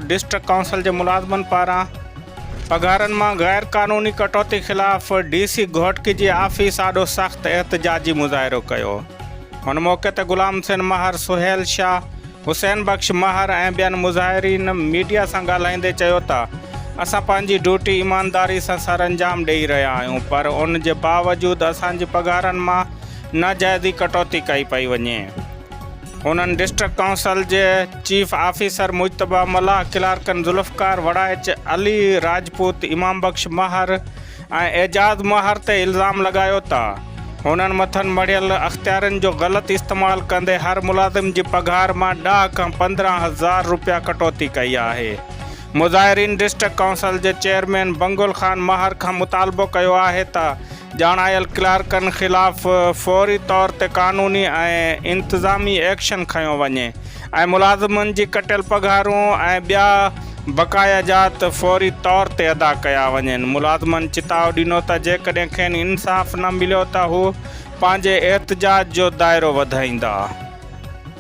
District council के मुलाज़मन पारां पगारनि मां गैर क़ानूनी कटौती ख़िलाफ़ DC घोटकी जी आफ़ीस आॾो सख़्त एहतजाजी मुज़ाहिरो कयो। हुन मौक़े ते गुलाम हुसैन महर, सुहेल शाह, हुसैन बख्श महर ऐं ॿियनि मुज़ाहिरीन मीडिया सां ॻाल्हाईंदे चयो त असां पंहिंजी ड्यूटी ईमानदारी सां सरअंजाम ॾेई रहिया आहियूं, पर उन जे बावजूदि असांजी पगारनि मां नाजाइज़ी कटौती कई पई वञे। हुननि डिस्ट्रिक्ट काउंसिल जे चीफ ऑफिसर मुजतबा मल्लाह, क्लार्कन ज़ुल्फ़कार वड़ाइच, अली राजपूत, इमाम बख्श महर ऐं एजाज़ महर ते इल्ज़ाम लॻायो त हुननि मथनि मढ़ियल अख़्तियारनि जो ग़लति इस्तेमालु कंदे हर मुलाज़िम जी पघार मां 10 खां 15,000 रुपया कटौती कई आहे। मुज़ाहिरीन डिस्ट्रिक्ट काउंसिल जे चेयरमैन बंगुल ख़ान महर खां मुतालबो कयो आहे त ॼाणायल क्लार्कनि ख़िलाफ़ फ़ौरी तौर ते क़ानूनी ऐं इंतिज़ामी एक्शन खयो वञे ऐं मुलाज़िमनि जी कटियल पघारूं ऐं ॿिया बक़ाया जात फ़ौरी तौर ते अदा कया वञनि। मुलाज़िमनि चिताव ॾिनो त जेकॾहिं खेनि इंसाफ़ न मिलियो त हू पंहिंजे एहतजाज जो दाइरो वधाईंदा।